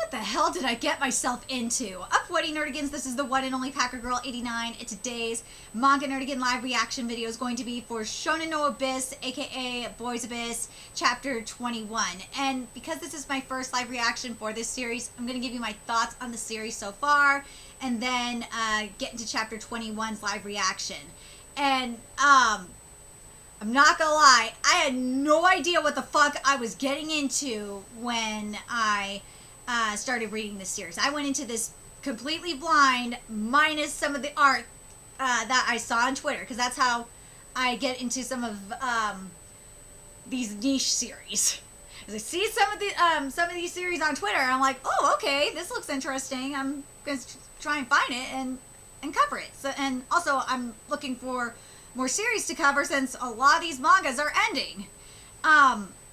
What the hell did I get myself into? Up Woody Nerdigans, this is the one and only Packer Girl 89, and today's Manga Nerdigan live reaction video is going to be for Shounen no Abyss, aka Boys Abyss, chapter 21. And because this is my first live reaction for this series, I'm going to give you my thoughts on the series so far, and then get into chapter 21's live reaction. And, I'm not gonna lie, I had no idea what the fuck I was getting into when I started reading this series. I went into this completely blind, minus some of the art that I saw on Twitter, because that's how I get into some of these niche series. As I see some of these series on Twitter, I'm like, oh, okay, this looks interesting. I'm gonna try and find it and cover it. So, and also, I'm looking for more series to cover since a lot of these mangas are ending.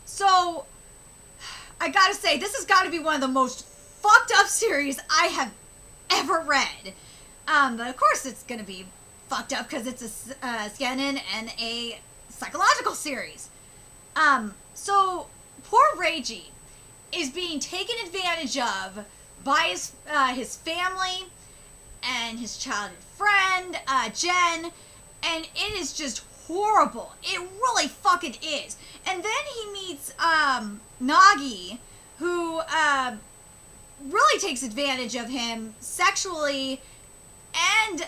So I gotta say, this has got to be one of the most fucked up series I have ever read. But of course it's gonna be fucked up because it's a Shounen and a psychological series. So poor Reiji is being taken advantage of by his family and his childhood friend, Jen, and it is just horrible. It really fucking is. And then he meets Nagi, who really takes advantage of him sexually and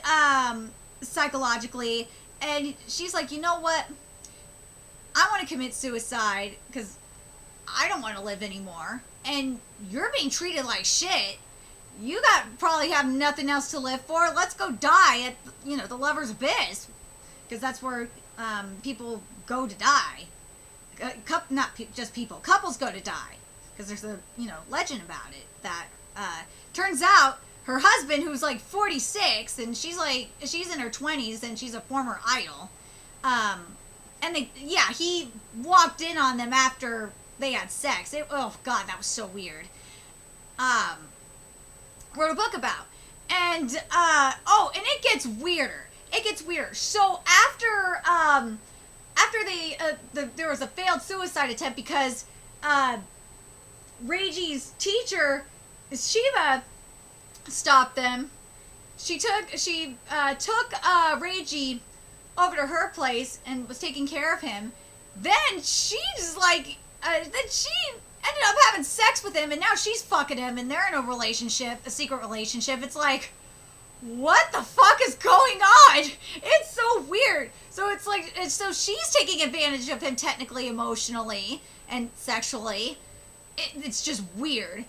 psychologically. And she's like, you know what? I want to commit suicide because I don't want to live anymore. And you're being treated like shit. You probably have nothing else to live for. Let's go die at, the Lover's Abyss. Because that's where people go to die. Not just people. Couples go to die. Because there's a, legend about it. That turns out her husband, who's like 46, and she's in her 20s, and she's a former idol. And he walked in on them after they had sex. Oh, God, that was so weird. Wrote a book about. And, and it gets weirder. It gets weirder. So after there was a failed suicide attempt because Reiji's teacher, Shiva, stopped them. She took Reiji over to her place and was taking care of him. Then she's like, then she ended up having sex with him, and now she's fucking him, and they're in a secret relationship. It's like, what the fuck is going on? It's so weird. So it's like, so she's taking advantage of him technically, emotionally, and sexually. It's just weird.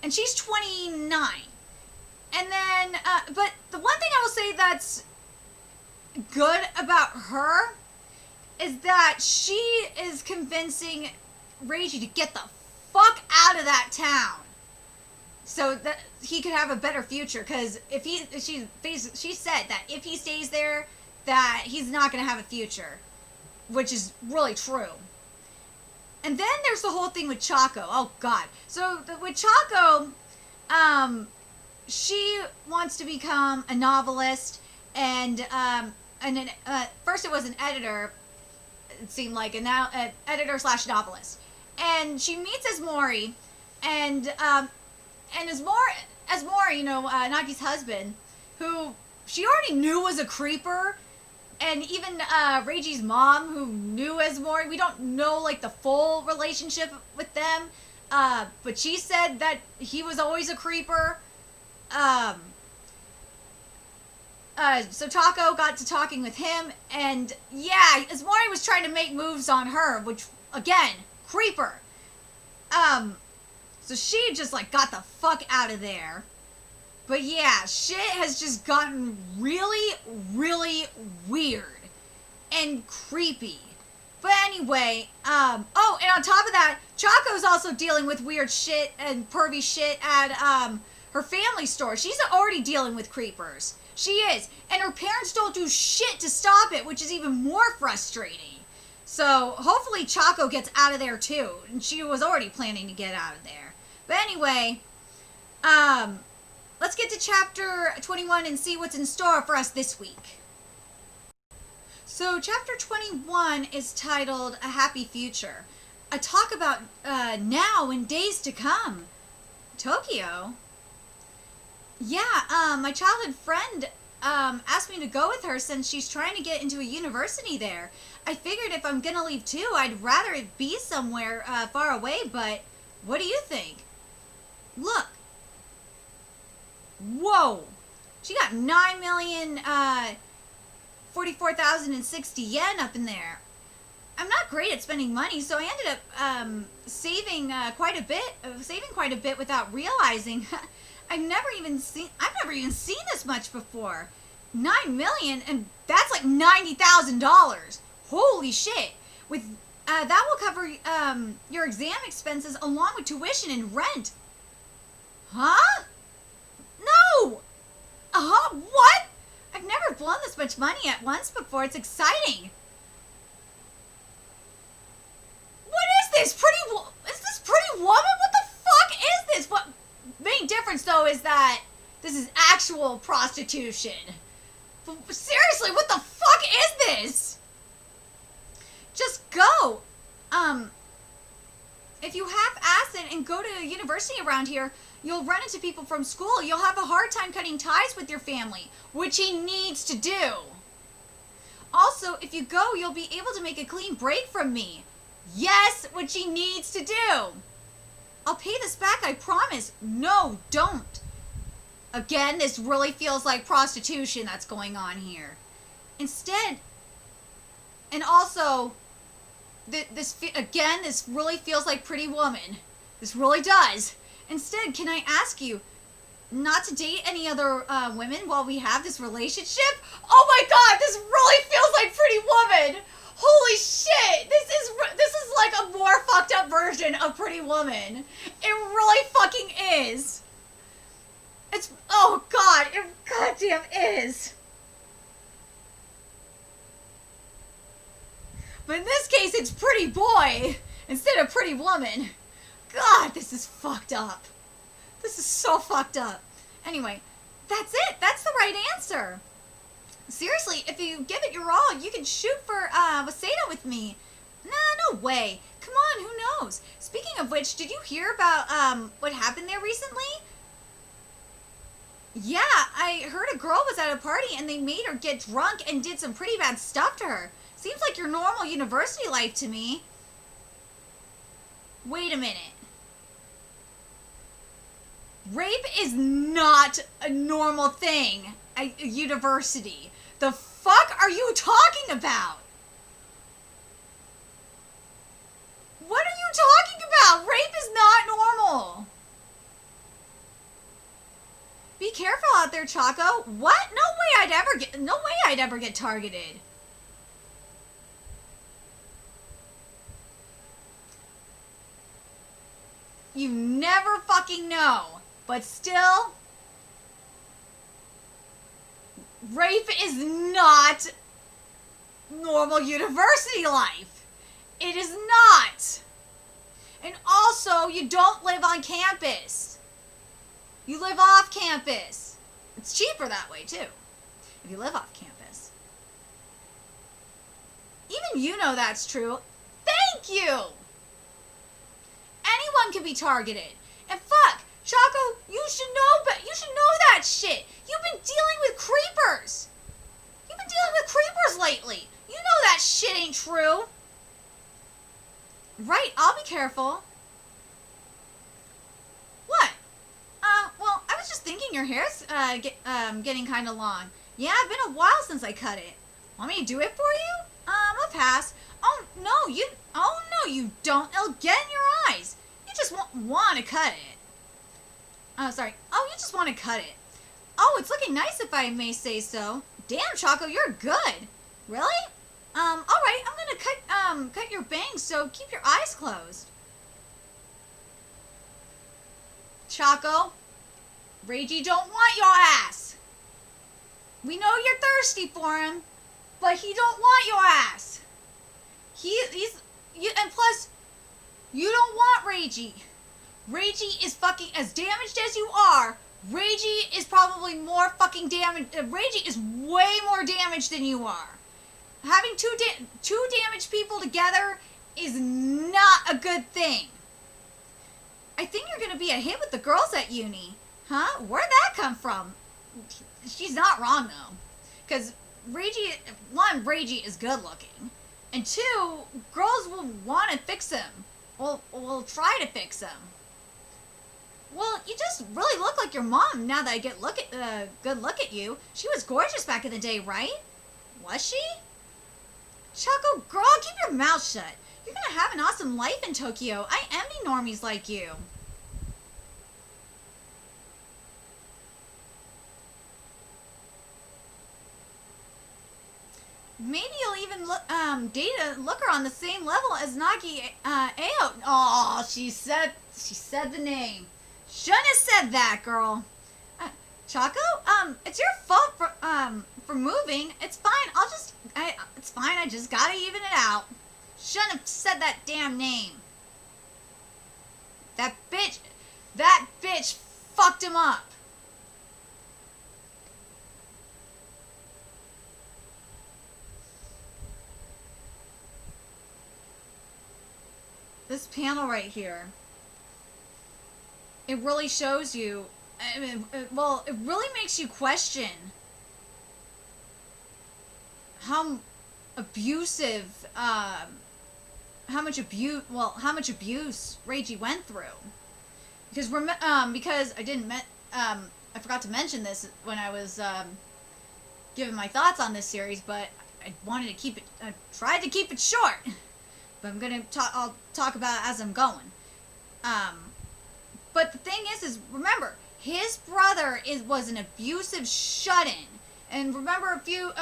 And she's 29. And then, but the one thing I will say that's good about her is that she is convincing Reiji to get the fuck out of that town, so that he could have a better future. Because she said that if he stays there, that he's not going to have a future, which is really true. And then there's the whole thing with Chaco. Oh God! So with Chaco, she wants to become a novelist, and first it was an editor. It seemed like an editor / novelist, and she meets Asmori, and Asmori, Nagi's husband, who she already knew was a creeper, and even Reiji's mom, who knew Asmori, we don't know like the full relationship with them, but she said that he was always a creeper. So Taco got to talking with him, and yeah, Asmori was trying to make moves on her, which, again, creeper. So she just, got the fuck out of there. But yeah, shit has just gotten really, really weird and creepy. But anyway, and on top of that, Chaco's also dealing with weird shit and pervy shit at, her family store. She's already dealing with creepers. She is. And her parents don't do shit to stop it, which is even more frustrating. So, hopefully Chaco gets out of there too. And she was already planning to get out of there. But anyway, let's get to chapter 21 and see what's in store for us this week. So, chapter 21 is titled A Happy Future. A talk about now and days to come. Tokyo? Yeah, my childhood friend asked me to go with her since she's trying to get into a university there. I figured if I'm gonna leave too, I'd rather it be somewhere far away, but what do you think? Look. Whoa! She got 9,044,060 yen up in there. I'm not great at spending money, so I ended up saving quite a bit without realizing. I've never even seen this much before. 9 million, and that's like $90,000. Holy shit! With that will cover your exam expenses along with tuition and rent. Huh? No! What? I've never blown this much money at once before. It's exciting. What is this? Is this Pretty Woman? What the fuck is this? What main difference though is that this is actual prostitution. Seriously, what the fuck is this? Just go. If you half-ass it and go to a university around here, you'll run into people from school. You'll have a hard time cutting ties with your family, which he needs to do. Also, if you go, you'll be able to make a clean break from me. Yes, which he needs to do. I'll pay this back, I promise. No, don't. Again, this really feels like prostitution that's going on here. Instead, and also, this really feels like Pretty Woman. This really does. Instead, can I ask you not to date any other women while we have this relationship? Oh my god, this really feels like Pretty Woman. Holy shit, this is like a more fucked up version of Pretty Woman. It really fucking is. Oh god, it goddamn is. But in this case, it's Pretty Boy instead of Pretty Woman. God, this is fucked up. This is so fucked up. Anyway, that's it. That's the right answer. Seriously, if you give it your all, you can shoot for Waseda with me. Nah, no way. Come on, who knows? Speaking of which, did you hear about what happened there recently? Yeah, I heard a girl was at a party and they made her get drunk and did some pretty bad stuff to her. Seems like your normal university life to me. Wait a minute. Rape is not a normal thing at a university. The fuck are you talking about? What are you talking about? Rape is not normal. Be careful out there, Choco. What? No way I'd ever get targeted. You never fucking know. But still, rape is not normal university life. It is not. And also, you don't live on campus. You live off campus. It's cheaper that way, too, if you live off campus. Even you know that's true. Thank you! Anyone can be targeted. And fuck, Choco, you should know that shit. You've been dealing with creepers. You've been dealing with creepers lately. You know that shit ain't true. Right, I'll be careful. What? Well, I was just thinking your hair's getting kind of long. Yeah, it's been a while since I cut it. Want me to do it for you? I'll pass. Oh no, you don't. It'll get in your eyes. You just want to cut it. Oh, sorry. Oh, you just want to cut it. Oh, it's looking nice if I may say so. Damn, Choco, you're good. Really? Alright, I'm gonna cut your bangs, so keep your eyes closed. Choco, Reiji don't want your ass. We know you're thirsty for him, but he don't want your ass. And plus, you don't want Reiji. Reiji is fucking as damaged as you are. Reiji is probably more fucking damaged. Reiji is way more damaged than you are. Having two damaged people together is not a good thing. I think you're gonna be a hit with the girls at uni. Huh? Where'd that come from? She's not wrong, though. Because Reiji, one, Reiji is good looking. And two, girls will want to fix him. Will try to fix him. Well, you just really look like your mom now that I get good look at you. She was gorgeous back in the day, right? Was she? Choco, girl, keep your mouth shut. You're gonna have an awesome life in Tokyo. I envy normies like you. Maybe you'll even date a looker on the same level as Nagi Ao. Oh, she said the name. Shouldn't have said that, girl. Choco, it's your fault for moving. It's fine. It's fine. I just gotta even it out. Shouldn't have said that damn name. That bitch fucked him up. This panel right here, it really shows you, I mean, well, it really makes you question how abusive, how much abuse Reiji went through. Because I forgot to mention this when I was giving my thoughts on this series, but I tried to keep it short. But I'll talk about it as I'm going. But the thing is remember, his brother was an abusive shut-in. And remember a few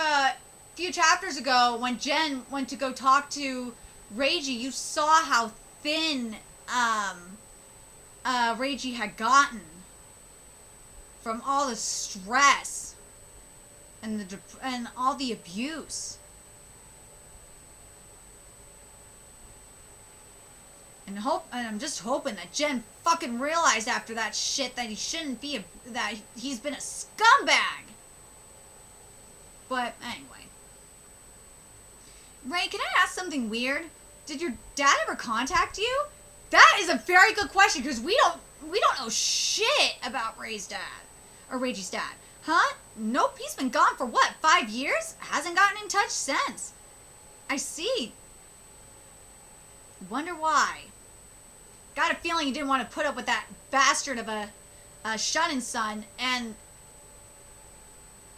chapters ago when Jen went to go talk to Reiji, you saw how thin Reiji had gotten from all the stress and all the abuse. And I'm just hoping that Jen fucking realized after that shit that that he's been a scumbag. But anyway. Ray, can I ask something weird? Did your dad ever contact you? That is a very good question, because we don't know shit about Ray's dad. Or Reiji's dad. Huh? Nope, he's been gone for what, 5 years? Hasn't gotten in touch since. I see. Wonder why. Got a feeling he didn't want to put up with that bastard of a Shounen son. And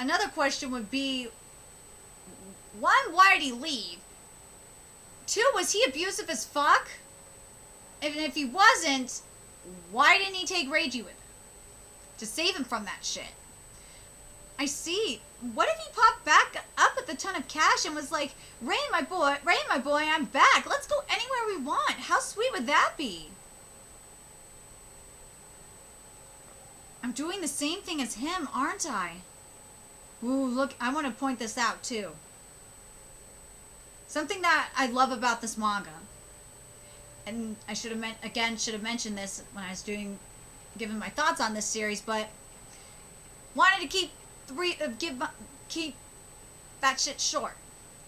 another question would be, one, why did he leave? Two, was he abusive as fuck? And if he wasn't, why didn't he take Reiji with him? To save him from that shit. I see. What if he popped back up with a ton of cash and was like, Rain, my boy, I'm back. Let's go anywhere we want. How sweet would that be? I'm doing the same thing as him, aren't I? Ooh, look, I want to point this out too. Something that I love about this manga, and I should have mentioned this when I was giving my thoughts on this series, but wanted to keep that shit short,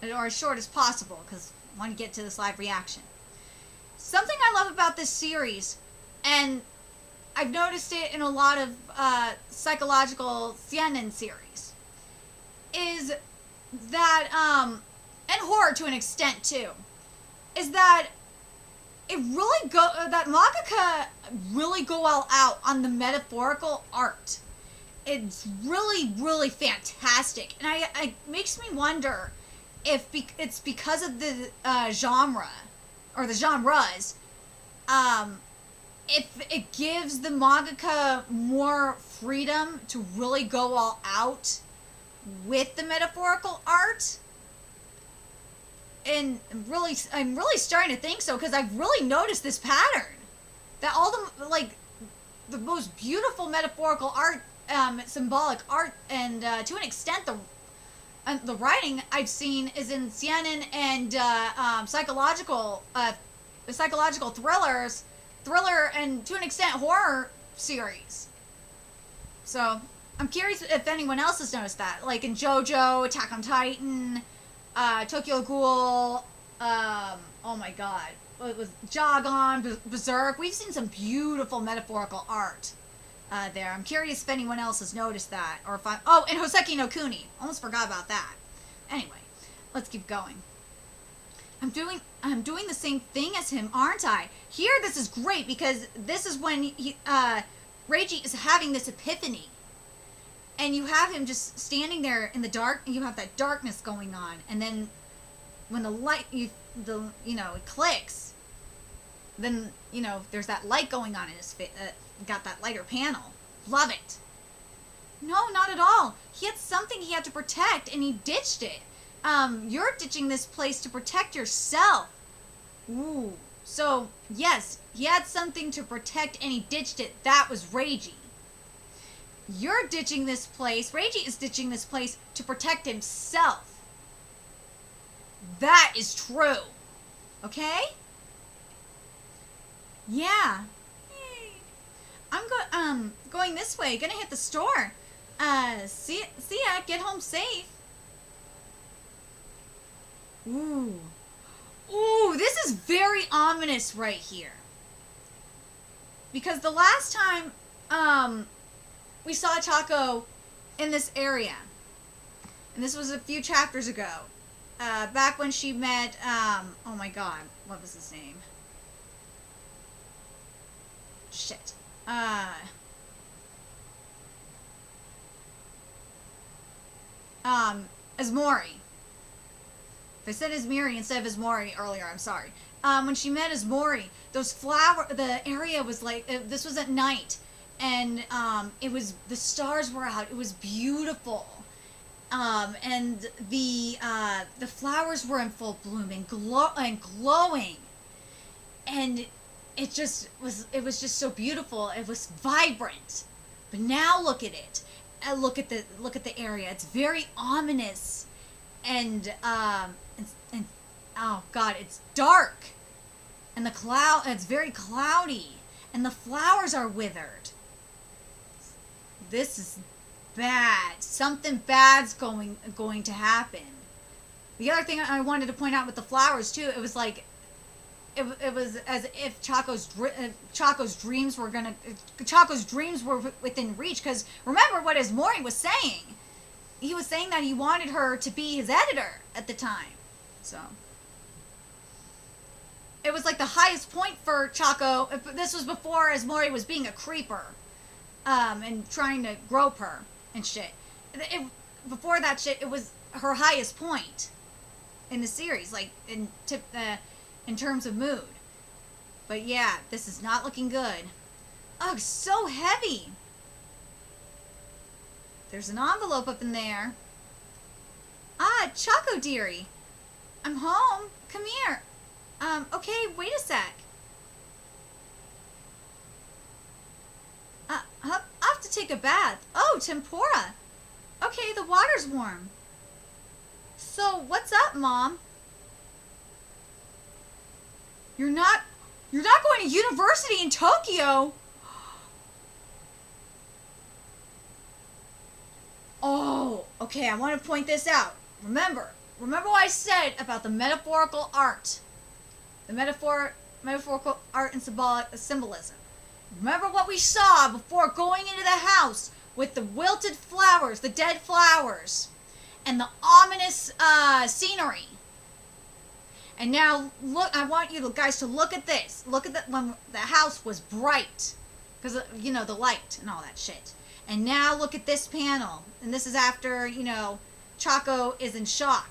or as short as possible, because I want to get to this live reaction. Something I love about this series, and I've noticed it in a lot of psychological Shounen series, is that, and horror to an extent too, is that that mangaka really go all out on the metaphorical art. It's really, really fantastic, and it makes me wonder if it's because of the genre, or the genres, if it gives the mangaka more freedom to really go all out with the metaphorical art. And I'm really starting to think so, because I've really noticed this pattern. That all the most beautiful metaphorical art, symbolic art, and to an extent the writing I've seen is in Shounen and psychological thriller, and to an extent horror series. So I'm curious if anyone else has noticed that, like in JoJo, Attack on Titan, Tokyo Ghoul, oh my god, what was Jog On, Berserk. We've seen some beautiful metaphorical art there. I'm curious if anyone else has noticed that, or if oh, and Hoseki no Kuni. Almost forgot about that. Anyway, let's keep going. I'm doing the same thing as him, aren't I? Here, this is great because this is when Reiji is having this epiphany, and you have him just standing there in the dark, and you have that darkness going on, and then when the light, it clicks, then there's that light going on in his face. Got that lighter panel. Love it. No, not at all. He had something he had to protect, and he ditched it. You're ditching this place to protect yourself. Ooh. So, yes, he had something to protect, and he ditched it. That was Reiji. You're ditching this place. Reiji is ditching this place to protect himself. That is true. Okay? Yeah. I'm going this way. Gonna hit the store. See ya. Get home safe. Ooh. Ooh, this is very ominous right here. Because the last time we saw Chaco in this area, and this was a few chapters ago, back when she met, oh my god, what was his name? Shit. Asmori. I said Asmiri instead of Asmori earlier, I'm sorry. When she met Asmori, the area was like, this was at night, and the stars were out, it was beautiful. And the flowers were in full bloom and glowing. And it was just so beautiful. It was vibrant. But now look at it. Look at the area. It's very ominous. And oh god, it's dark. And it's very cloudy. And the flowers are withered. This is bad. Something bad's going to happen. The other thing I wanted to point out with the flowers too, it was like it was as if Chaco's dreams were within reach. Because remember what Asmori was saying. He was saying that he wanted her to be his editor at the time. So it was like the highest point for Chaco. This was before Asmori was being a creeper, and trying to grope her and shit. Before that shit, it was her highest point in the series, like in terms of mood. But yeah, this is not looking good. Ugh, so heavy. There's an envelope up in there. Ah, Chaco dearie. I'm home. Come here. Okay, wait a sec. I have to take a bath. Oh, tempura. Okay, the water's warm. So, what's up, Mom? You're not going to university in Tokyo? Oh, okay, I want to point this out. Remember what I said about the metaphorical art. The metaphorical art and symbolism. Remember what we saw before going into the house with the wilted flowers, the dead flowers, and the ominous scenery. And now, look, I want you guys to look at this. Look at when the house was bright. Because, the light and all that shit. And now look at this panel. And this is after, Chaco is in shock.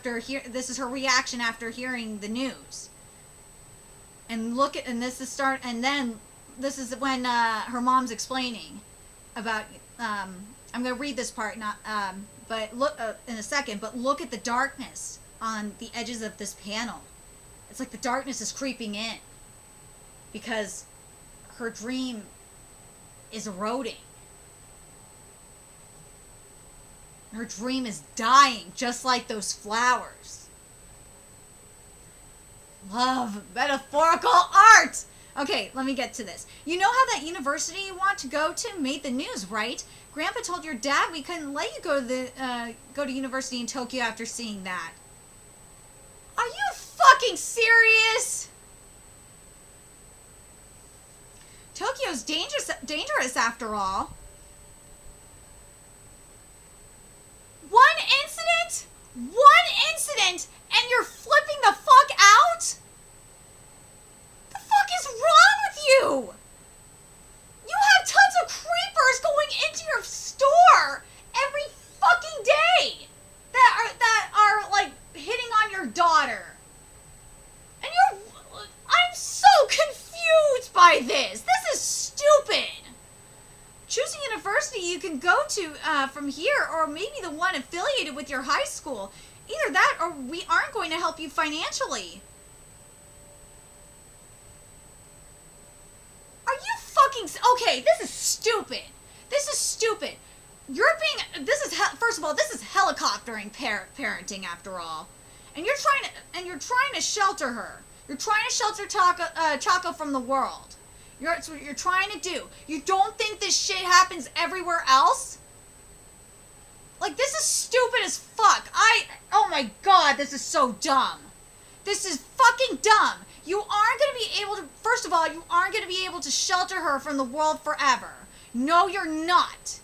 This is her reaction after hearing the news. And this is when her mom's explaining about, I'm going to read this part, but look in a second, but look at the darkness on the edges of this panel. It's like the darkness is creeping in because her dream is eroding. Her dream is dying, just like those flowers. Love metaphorical art! Okay, let me get to this. You know how that university you want to go to made the news, right? Grandpa told your dad we couldn't let you go to university in Tokyo after seeing that. Are you fucking fucking serious? Tokyo's dangerous after all. One incident? One incident and you're flipping the fuck out? The fuck is wrong with you? You have tons of creepers going into your store every fucking day that are like hitting on your daughter. And I'm so confused by this. This is stupid. Choose a university you can go to from here, or maybe the one affiliated with your high school. Either that or we aren't going to help you financially. Are you fucking... Okay, this is stupid. This is stupid. First of all, this is helicoptering parenting after all. And you're trying to shelter her. You're trying to shelter Choco from the world. That's what you're trying to do. You don't think this shit happens everywhere else? Like, this is stupid as fuck. Oh my god, this is so dumb. This is fucking dumb. You aren't going to be able to, first of all, you aren't going to be able to shelter her from the world forever. No, you're not.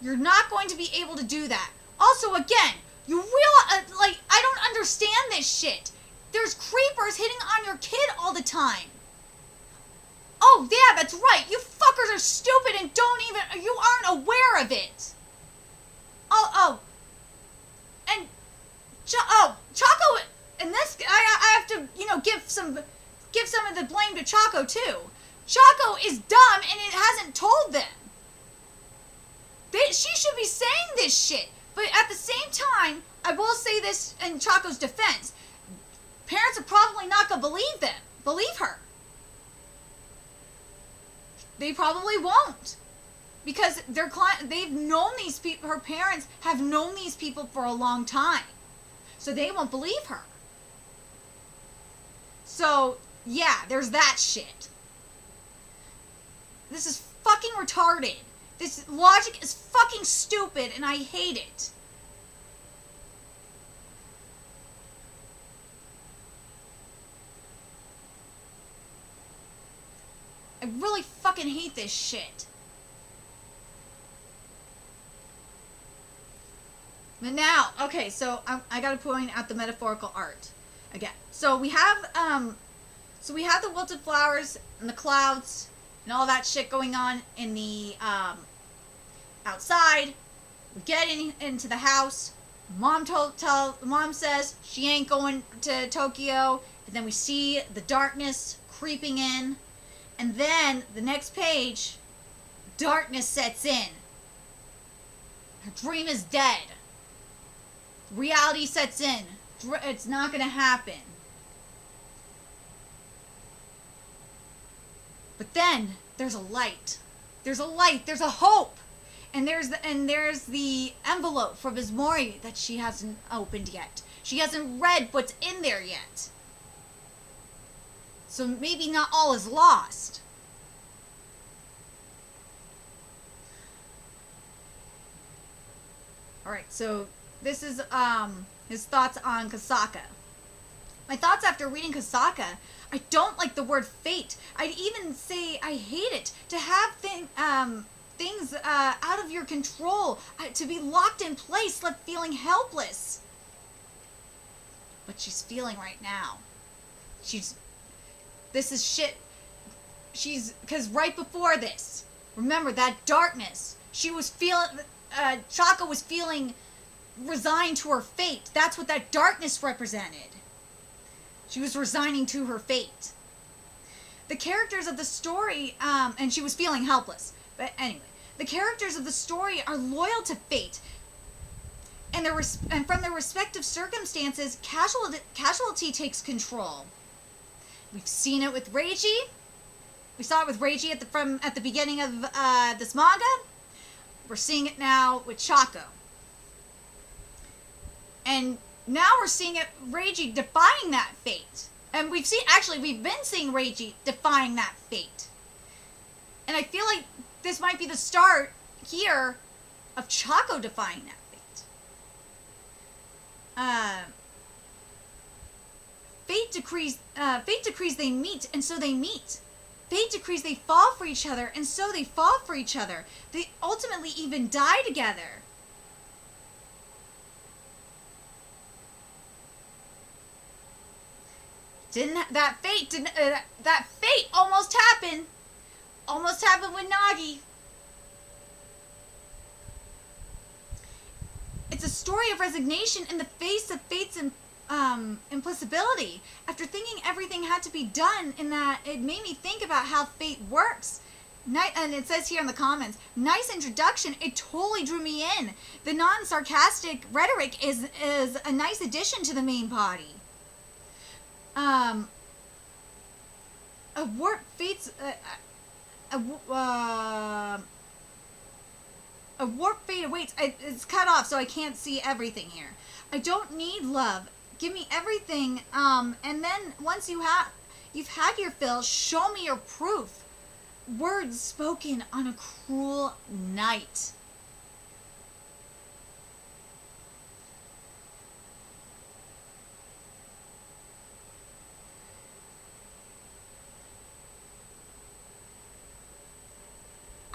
You're not going to be able to do that. Also, again, you realize, I don't understand this shit. There's creepers hitting on your kid all the time. Oh, yeah, that's right. You fuckers are stupid and you aren't aware of it. And, Choco, and this, I have to, give some of the blame to Choco, too. Choco is dumb and it hasn't told them. She should be saying this shit. But at the same time, I will say this in Choco's defense. Parents are probably not going to believe her. They probably won't. Because they've known these people, her parents have known these people for a long time. So they won't believe her. So, yeah, there's that shit. This is fucking retarded. This logic is fucking stupid and I hate it. I really fucking hate this shit. But now, okay, so I gotta point out the metaphorical art again. So we have the wilted flowers and the clouds and all that shit going on in the outside. We get into the house. Mom says she ain't going to Tokyo, and then we see the darkness creeping in, and then the next page, darkness sets in. Her dream is dead. Reality sets in. It's not going to happen. But then there's a light. There's a light. There's a hope. And there's the envelope from Izumori that she hasn't opened yet. She hasn't read what's in there yet. So maybe not all is lost. Alright, so this is his thoughts on Kasaka. My thoughts after reading Kasaka, I don't like the word fate. I'd even say I hate it. To have things out of your control, to be locked in place, left feeling helpless. But she's feeling right now. This is shit. Because right before this, remember that darkness, she was feeling, Choco was feeling resigned to her fate. That's what that darkness represented. She was resigning to her fate. The characters of the story, and she was feeling helpless. But anyway, the characters of the story are loyal to fate. And from their respective circumstances, casualty takes control. We've seen it with Reiji. We saw it with Reiji at the beginning of this manga. We're seeing it now with Choco. And now we're seeing it, Reiji defying that fate. And we've been seeing Reiji defying that fate. And I feel like this might be the start here of Choco defying that fate. Fate decrees they meet, and so they meet. Fate decrees they fall for each other, and so they fall for each other. They ultimately even die together. That fate almost happened. Almost happened with Nagi. It's a story of resignation in the face of fate's impossibility. After thinking everything had to be done, in that it made me think about how fate works. And it says here in the comments, nice introduction. It totally drew me in. The non-sarcastic rhetoric is a nice addition to the main body. A warp fate's a warp fate awaits. It's cut off, so I can't see everything here. I don't need love. Give me everything. And then once you've had your fill, show me your proof. Words spoken on a cruel night.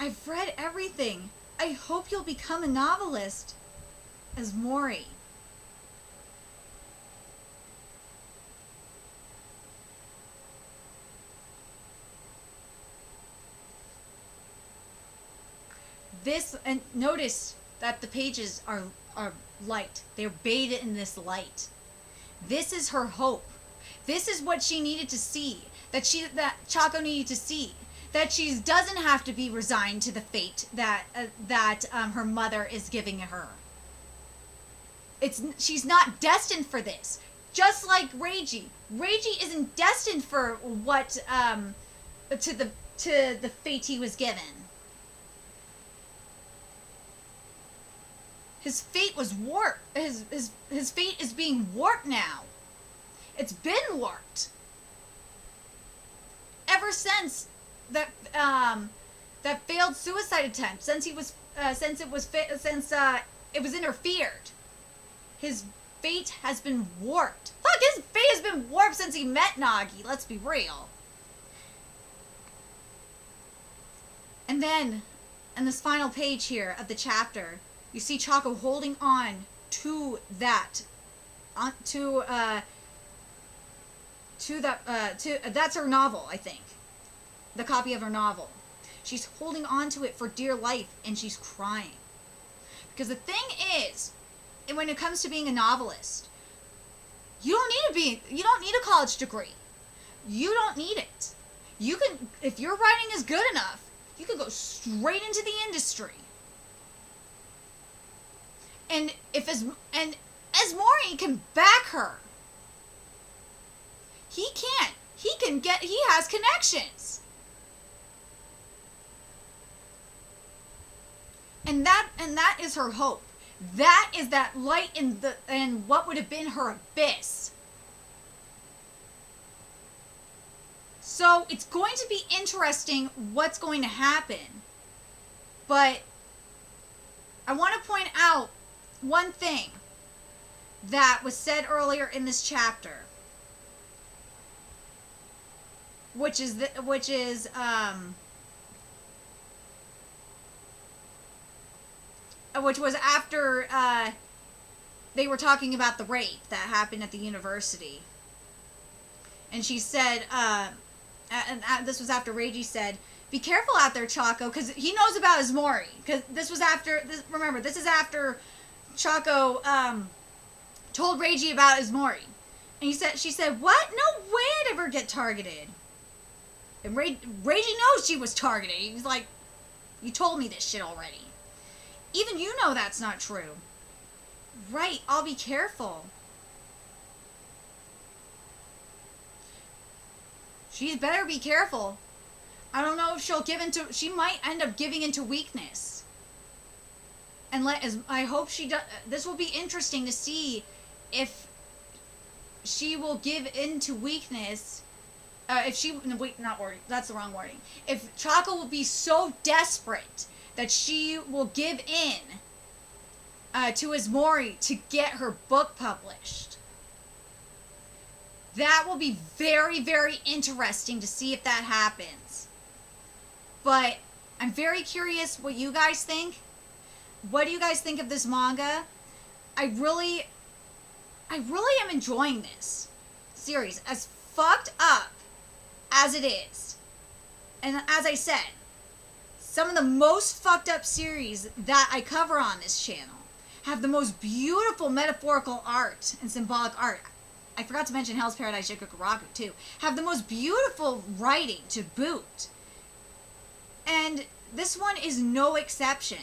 I've read everything. I hope you'll become a novelist. As Mori. And notice that the pages are light. They're bathed in this light. This is her hope. This is what she needed to see. That Chaco needed to see. That she doesn't have to be resigned to the fate that her mother is giving her. She's not destined for this. Just like Reiji. Reiji isn't destined for what to the fate he was given. His fate was warped. His fate is being warped now. It's been warped. Ever since that failed suicide attempt, since it was interfered, his fate has been warped. Fuck, his fate has been warped since he met Nagi. Let's be real. And then, in this final page here of the chapter, you see Chaco holding on to that's her novel, I think. The copy of her novel. She's holding on to it for dear life, and she's crying. Because the thing is, when it comes to being a novelist, you don't need a college degree. You don't need it. You can, if your writing is good enough, you can go straight into the industry. And Esmori can back her. He can't. He has connections. And that is her hope. That is that light in what would have been her abyss. So it's going to be interesting what's going to happen. But I want to point out one thing that was said earlier in this chapter, which was after they were talking about the rape that happened at the university. And she said, this was after Reiji said, "Be careful out there, Chaco," because he knows about his Mori. Because this is after Chaco told Reiji about his Mori. And she said, "What? No way I'd ever get targeted." And Reiji knows she was targeted. He's like, "You told me this shit already. Even you know that's not true." "Right, I'll be careful." She's better be careful. I don't know if she might end up giving into weakness. And I hope she does. This will be interesting to see if she will give into weakness. That's the wrong wording. If Chaco will be so desperate that she will give in to Esmori to get her book published. That will be very, very interesting to see if that happens. But I'm very curious what you guys think. What do you guys think of this manga? I really am enjoying this series, as fucked up as it is. And as I said, some of the most fucked up series that I cover on this channel have the most beautiful metaphorical art and symbolic art. I forgot to mention Hell's Paradise Shikokuraku too. Have the most beautiful writing to boot. And this one is no exception.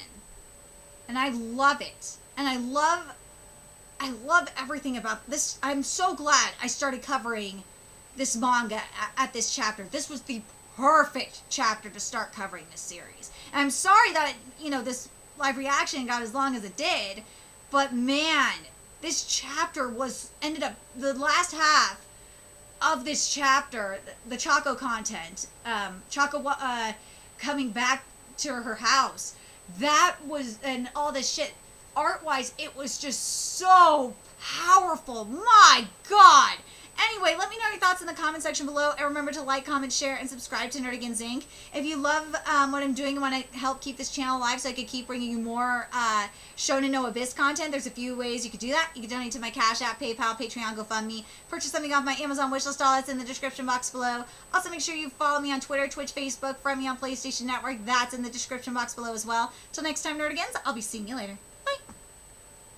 And I love it. And I love everything about this. I'm so glad I started covering this manga at this chapter. This was the perfect chapter to start covering this series. And I'm sorry that, you know, this live reaction got as long as it did, but man, this chapter ended up, the last half of this chapter, the Choco content, Choco coming back to her house, that was, and all this shit, art-wise, it was just so powerful. My God! Anyway, let me know your thoughts in the comment section below. And remember to like, comment, share, and subscribe to Nerdigans Inc. If you love what I'm doing and want to help keep this channel alive so I could keep bringing you more Shounen no Abyss content, there's a few ways you could do that. You can donate to my Cash App, PayPal, Patreon, GoFundMe, purchase something off my Amazon wishlist, all that's in the description box below. Also, make sure you follow me on Twitter, Twitch, Facebook, friend me on PlayStation Network. That's in the description box below as well. Till next time, Nerdigans, I'll be seeing you later. Bye!